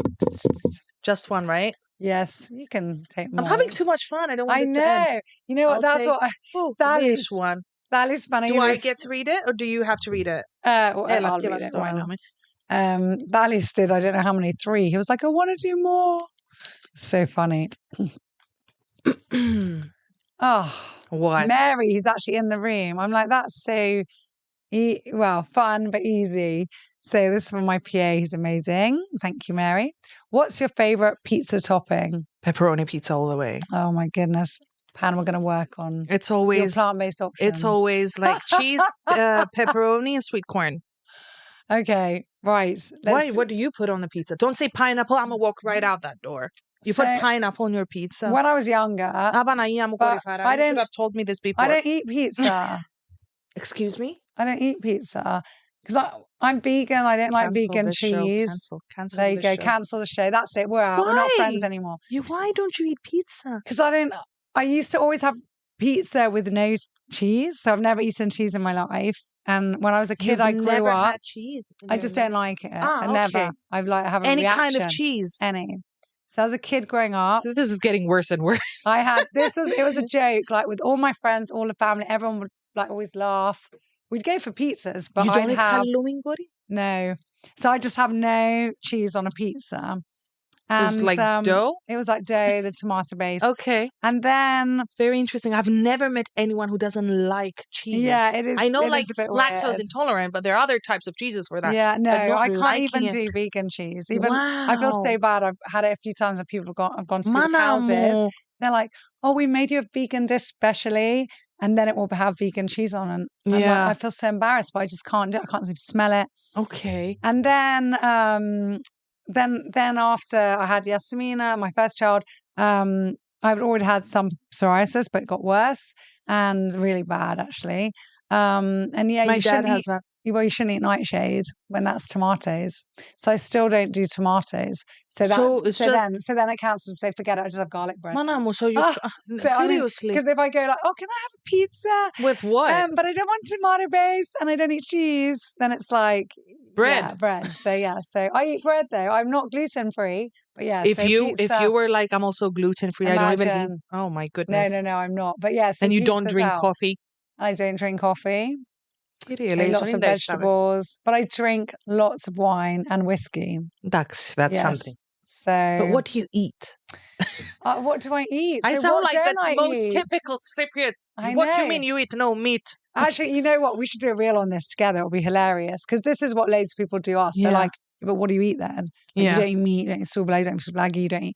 Just one, right? Yes, you can take more. I'm having too much fun. I don't want this to end. You know what? That's what that is. One. That is funny. Do I get to read it or do you have to read it? I'll read it. Why not? Valis did, I don't know how many, 3. He was like, I want to do more. So funny. What? Mary, he's actually in the room. I'm like, that's so, fun but easy. So this is from my PA. He's amazing. Thank you, Mary. What's your favorite pizza topping? Pepperoni pizza all the way. Oh my goodness. Pan, we're going to work on it's always your plant-based options. It's always like cheese, pepperoni, and sweet corn. Okay, right. What do you put on the pizza? Don't say pineapple. I'm going to walk right out that door. You put pineapple on your pizza? When I was younger. I should have told me this before. I don't eat pizza. Excuse me? I don't eat pizza. Because I'm vegan. I don't like vegan cheese. Cancel there you go. Show. Cancel the show. That's it. We're out. We're not friends anymore. Why don't you eat pizza? Because I used to always have pizza with no cheese. So I've never eaten cheese in my life. And when I was a kid, I grew up. Had cheese I just don't like it. I never. I have a any reaction. kind of cheese. Any. So as a kid growing up, so this is getting worse and worse. It was a joke. Like with all my friends, all the family, everyone would like always laugh. We'd go for pizzas, but you don't have no. So I just have no cheese on a pizza. And it was like dough? It was like dough, the tomato base. Okay. And then... Very interesting. I've never met anyone who doesn't like cheese. Yeah, it is. I know like lactose weird. Intolerant, but there are other types of cheeses for that. Yeah, no, I can't even do vegan cheese. Even I feel so bad. I've had it a few times when I've gone to people's houses. They're like, oh, we made you a vegan dish specially, and then it will have vegan cheese on it. And I feel so embarrassed, but I just can't do it. I can't seem to smell it. Okay. And then after I had Yasmina, my first child, I've already had some psoriasis, but it got worse and really bad actually. And my dad has that. Well, you shouldn't eat nightshade when that's tomatoes. So I still don't do tomatoes. So then it counts. Say forget it. I just have garlic bread. So you seriously? Because if I go like, oh, can I have a pizza with what? But I don't want tomato base and I don't eat cheese. Then it's like bread. Yeah, bread. So I eat bread though. I'm not gluten free. But yeah. If you were like, I'm also gluten free. I don't even eat. Oh my goodness. No, I'm not. But yes. Yeah, so and you don't drink coffee. I don't drink coffee. Lots of vegetables, but I drink lots of wine and whiskey. That's something. So, but what do you eat? What do I eat? I sound like the most typical Cypriot. What do you mean you eat no meat? Actually, you know what? We should do a reel on this together. It'll be hilarious because this is what loads of people do ask. They're like, but what do you eat then? You don't eat meat, you don't eat souvlaki, you don't eat souvlaki, you don't eat.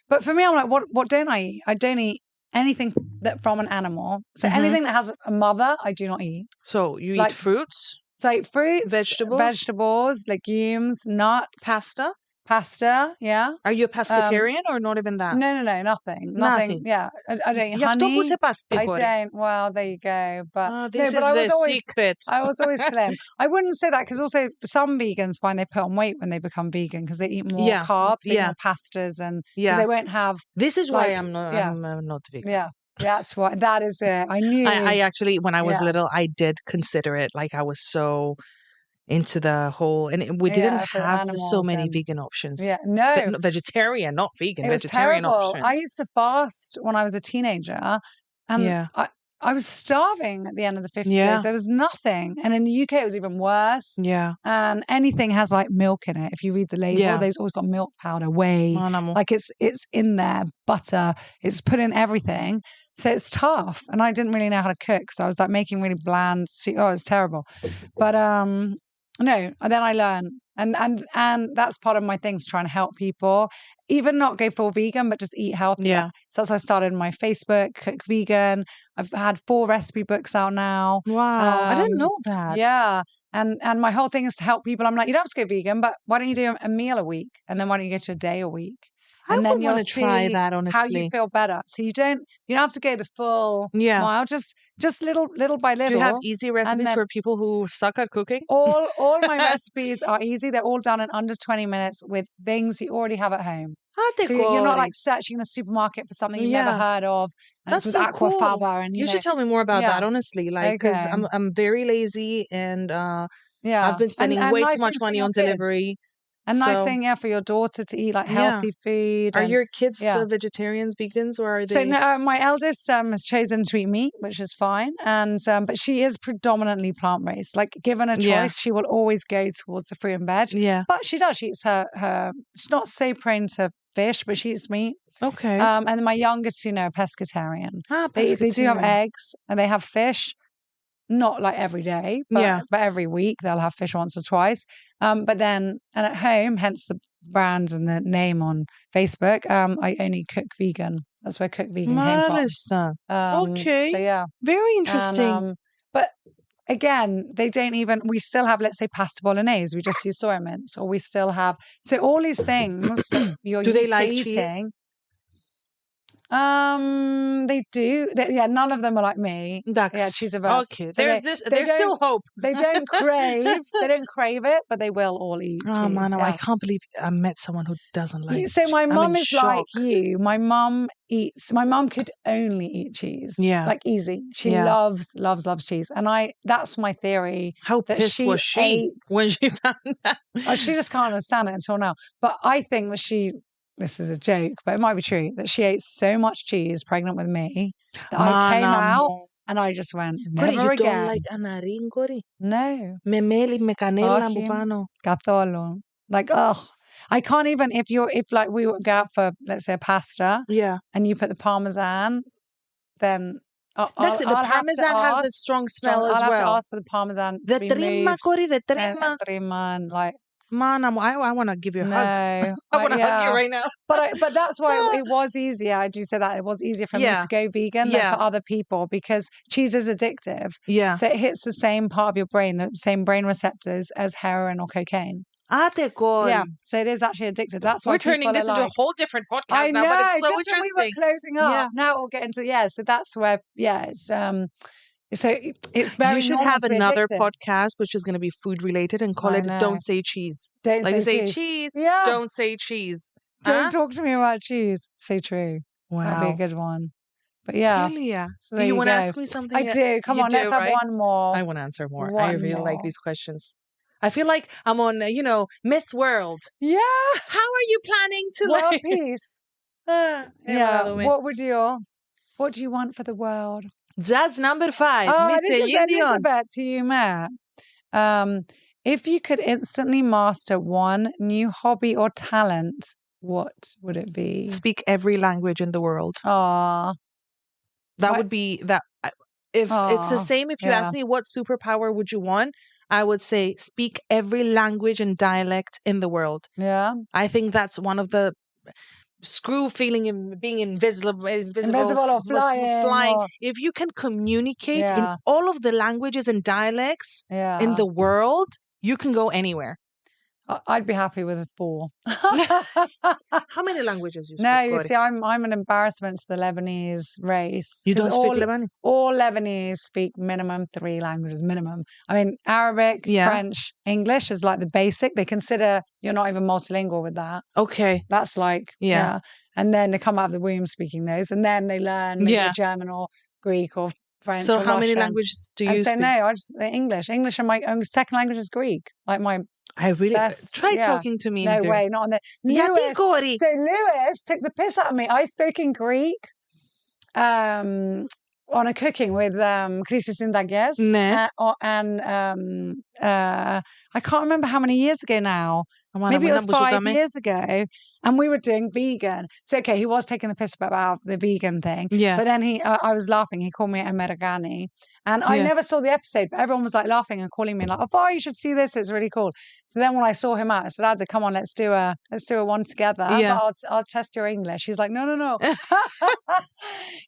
But for me, I'm like, what don't I eat? I don't eat anything that from an animal. So anything that has a mother, I do not eat. So you eat fruits? So I eat fruits, vegetables, legumes, nuts, pasta. Yeah. Are you a pescatarian or not even that? No, nothing. Yeah, I don't eat honey. I don't. Well, there you go. But this is the secret. I was always slim. I wouldn't say that because also some vegans find they put on weight when they become vegan because they eat more carbs, they eat more pastas, and they won't have. This is why I'm not vegan. Yeah. That's what. That is it. I knew. I actually, when I was little, I did consider it. Like I was so into the whole, and we didn't have so many vegan options. Yeah, no, vegetarian, not vegan. It was vegetarian terrible. options. I used to fast when I was a teenager, and I was starving at the end of the 50 days. There was nothing, and in the UK it was even worse. Yeah, and anything has like milk in it. If you read the label, there's always got milk powder, whey, like it's in there, butter. It's put in everything. So it's tough, and I didn't really know how to cook, so I was like making really bland. It was terrible, but No, and then I learn, and that's part of my thing, is trying to help people, even not go full vegan, but just eat healthier. Yeah. So that's why I started my Facebook, Cook Vegan. I've had 4 recipe books out now. Wow, I didn't know that. Yeah, and my whole thing is to help people. I'm like, you don't have to go vegan, but why don't you do a meal a week, and then why don't you go to a day a week? And then you'll try that, honestly. how you feel better. So you don't have to go the full mile. Just little by little. Do you have easy recipes for people who suck at cooking? All my recipes are easy. They're all done in under 20 minutes with things you already have at home. So you're not like searching in a supermarket for something you've never heard of. And That's it's with so cool. aquafaba. And you should tell me more about that, honestly. Like, because I'm very lazy and I've been spending way too much money on delivery. A nice thing, for your daughter to eat like healthy food. Are your kids vegetarians, vegans, or are they? So no, my eldest has chosen to eat meat, which is fine, and but she is predominantly plant based. Like, given a choice, she will always go towards the fruit and veg. Yeah, but she does. She eats her. She's not so prone to fish, but she eats meat. Okay. And then my younger two, are pescatarian. Pescatarian. They do have eggs and they have fish. Not like every day, but every week they'll have fish once or twice. But then, and at home, hence the brand and the name on Facebook, I only cook vegan. That's where Cook Vegan came from. Okay. So yeah. Very interesting. But again, they don't even, we still have, let's say, pasta bolognese. We just use soya mince, or we still have, so all these things that you're Do they used like to eating. Cheese? They do. None of them are like me. Cheese averse. Okay, so there's still hope. They don't crave it, but they will all eat cheese. Oh man, I can't believe I met someone who doesn't like So my mum is shock. like you. My mum could only eat cheese. Yeah. Like easy. She loves cheese. And that's my theory. How pissed was she when she found that? She just can't understand it until now. But I think that this is a joke, but it might be true, that she ate so much cheese pregnant with me that I came out and I just went, never again. You don't like anarin, Cori? No. Memeli, me canela, bubano. Catholo. Like, I can't even, if we would go out for, let's say, a pasta. Yeah. And you put the Parmesan, then the Parmesan has a strong smell as well. I'll have to ask for the Parmesan to be moved. Cori, the trima, and like, man, I want to give you a hug. I want to hug you right now. But that's why it was easier. I do say that it was easier for me to go vegan than for other people, because cheese is addictive. Yeah. So it hits the same part of your brain, the same brain receptors as heroin or cocaine. Yeah. So it is actually addictive. That's why we're turning this into a whole different podcast now, but it's so interesting. We were closing up. Yeah. Now we'll get into So that's where it's So it's very. You should have another podcast which is going to be food related and call it "Don't Say Cheese." Don't say cheese. Yeah. Don't say cheese. Don't talk to me about cheese. So true. Wow, that'd be a good one. But yeah. So do you want to ask me something? I do. Come on, let's have one more. I want to answer more. I really like these questions. I feel like I'm on, Miss World. Yeah. How are you planning to world peace? What do you want for the world? That's number 5. This is Elizabeth to you, Matt. If you could instantly master one new hobby or talent, what would it be? Speak every language in the world. That would be that. If it's the same, if you ask me what superpower would you want, I would say speak every language and dialect in the world. Yeah. I think that's one of the feeling and being invisible or flying. If you can communicate in all of the languages and dialects in the world, you can go anywhere. I'd be happy with 4. How many languages you speak? No, you see, I'm an embarrassment to the Lebanese race. You don't speak Lebanese? All Lebanese speak minimum 3 languages, minimum. I mean, Arabic, French, English is like the basic. They consider you're not even multilingual with that. Okay. That's like, And then they come out of the womb speaking those. And then they learn German or Greek or French. So or how many Russian. languages do you speak? So no, I just English. English, and my second language is Greek. Like my I really try talking to me. No way, not on the Lewis. So Lewis took the piss out of me. I spoke in Greek on a cooking with Christis Indages. I can't remember how many years ago now. Maybe it was 5 years ago. And we were doing vegan. So, okay, he was taking the piss about the vegan thing. Yeah. But then I was laughing. He called me Americani. And I never saw the episode, but everyone was like laughing and calling me like, oh, Farah, you should see this. It's really cool. So then when I saw him out, I said, Ada, come on, let's do a one together. Yeah. But I'll test your English. He's like, no.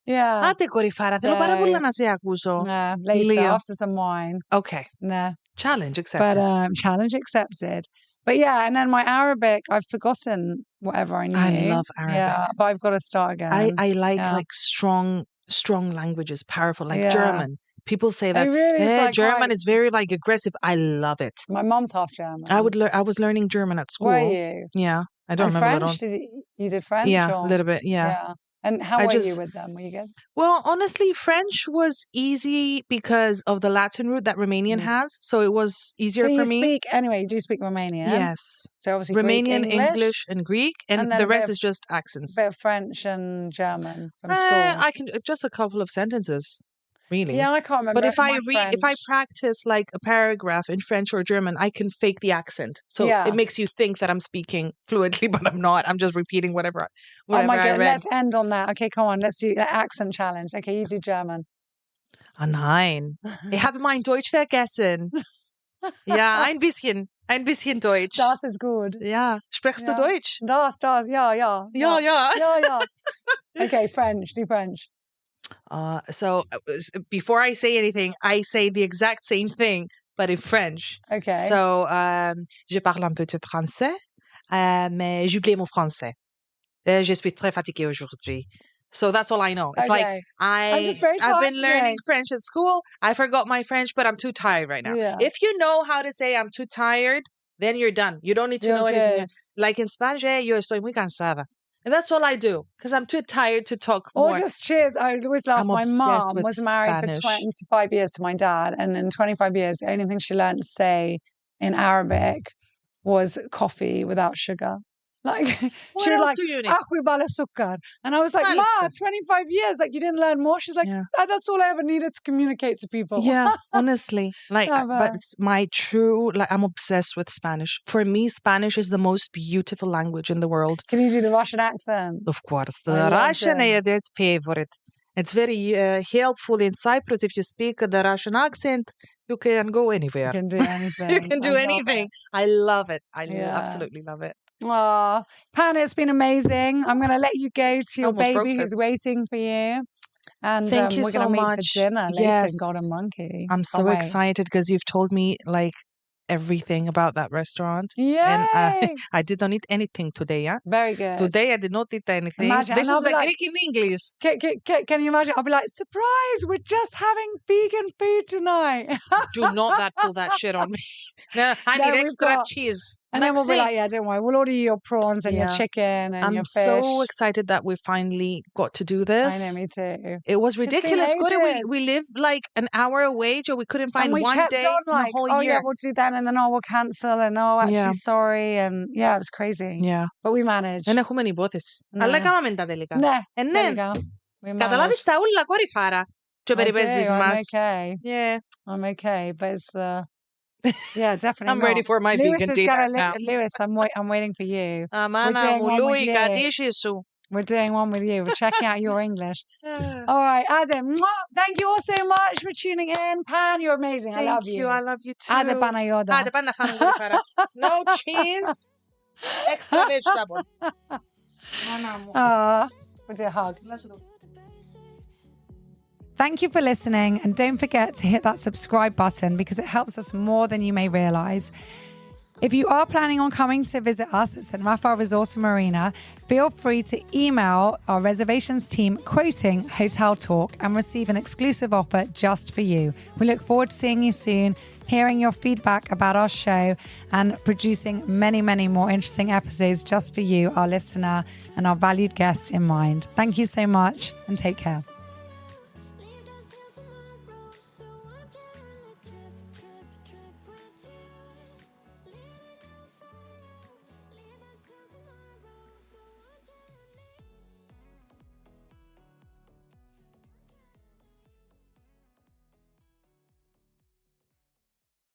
Yeah. Ate korifara. Θέλω πάρα πολύ να σε ακούσω. Later, after some wine. Okay. Nah. Challenge accepted. But challenge accepted. But yeah, and then my Arabic, I've forgotten whatever I knew. I love Arabic. Yeah, but I've got to start again. I like strong languages, powerful, like German. People say that German is very like aggressive. I love it. My mom's half German. I was learning German at school. Were you? Yeah, I don't remember French? You did French? Yeah, a little bit. Yeah. And how were you with them? Were you good? Well, honestly, French was easy because of the Latin root that Romanian has. So it was easier for me. You do speak Romanian? Yes. So obviously Romanian, Greek, English, and Greek. And the rest is just accents. A bit of French and German from school. I can just a couple of sentences. Really? Yeah, I can't remember. But if I practice like a paragraph in French or German, I can fake the accent. So it makes you think that I'm speaking fluently, but I'm not. I'm just repeating whatever oh my God, I read. let's end on that. Okay, come on. Let's do the accent challenge. Okay, you do German. Nein. Ich habe mein Deutsch vergessen. Ja, ein bisschen Deutsch. Das ist gut. Ja. Sprichst du Deutsch? Das, ja. Ja. Okay, French. Do French. So before I say anything, I say the exact same thing, but in French. Okay. So, je parle un peu de français, mais j'oublie mon français. Je suis très fatiguée aujourd'hui. So that's all I know. It's like I've been learning French at school. I forgot my French, but I'm too tired right now. Yeah. If you know how to say I'm too tired, then you're done. You don't need to know anything. Like in Spanish, yo estoy muy cansada. And that's all I do because I'm too tired to talk more. Or just cheers. I always laugh. My mom was married for 25 years to my dad. And in 25 years, the only thing she learned to say in Arabic was coffee without sugar. Like she was like, "Akwi bala sukkar," and I was like, "Ma, 25 years, like you didn't learn more." She's like, "That's all I ever needed to communicate to people." Yeah, honestly, like, but it's my true. Like, I'm obsessed with Spanish. For me, Spanish is the most beautiful language in the world. Can you do the Russian accent? Of course, the Russian is its favorite. It's very helpful in Cyprus. If you speak the Russian accent, you can go anywhere. You can do anything. You can do anything. I love it. I absolutely love it. Oh, Pan, it's been amazing. I'm going to let you go to your baby who's waiting for you. And thank you we're going to meet for dinner later in Golden Monkey. I'm so excited because you've told me like everything about that restaurant. Yeah. And I did not eat anything today. Yeah. Very good. Today I did not eat anything. Imagine, this is like Greek in English. Can you imagine? I'll be like, surprise, we're just having vegan food tonight. Do not pull that shit on me. No, I need extra cheese. And then we'll be like, don't worry, we'll order you your prawns and your chicken and your fish. I'm so excited that we finally got to do this. I know, me too. It was ridiculous. We live like an hour away, Joe. We couldn't find one day in the whole year. Yeah, we'll do that, and then we'll cancel, and actually sorry, and it was crazy. Yeah. But we managed. Δεν έχουμε νηπόθεση. Αλλά έκαναμε τα τελικά. Ναι, τελικά. Καταλάβεις τα ούλα, κόρη Φάρα. Και περιπέζεις μας. I'm okay. Yeah. I'm okay, but it's the... Yeah, definitely. I'm ready for my vegan dinner now. Lewis, I'm waiting for you. Amana mului gadishi su. We're doing one with you. We're checking out your English. All right, Adam. Thank you all so much for tuning in. Pan, you're amazing. I love you. I love you too. Ada panayoda. Ada panafana. No cheese. Extra vegetable. We'll do a hug. Thank you for listening, and don't forget to hit that subscribe button because it helps us more than you may realize. If you are planning on coming to visit us at St. Raphael Resort and Marina, feel free to email our reservations team quoting Hotel Talk and receive an exclusive offer just for you. We look forward to seeing you soon, hearing your feedback about our show, and producing many, many more interesting episodes just for you, our listener, and our valued guest in mind. Thank you so much, and take care.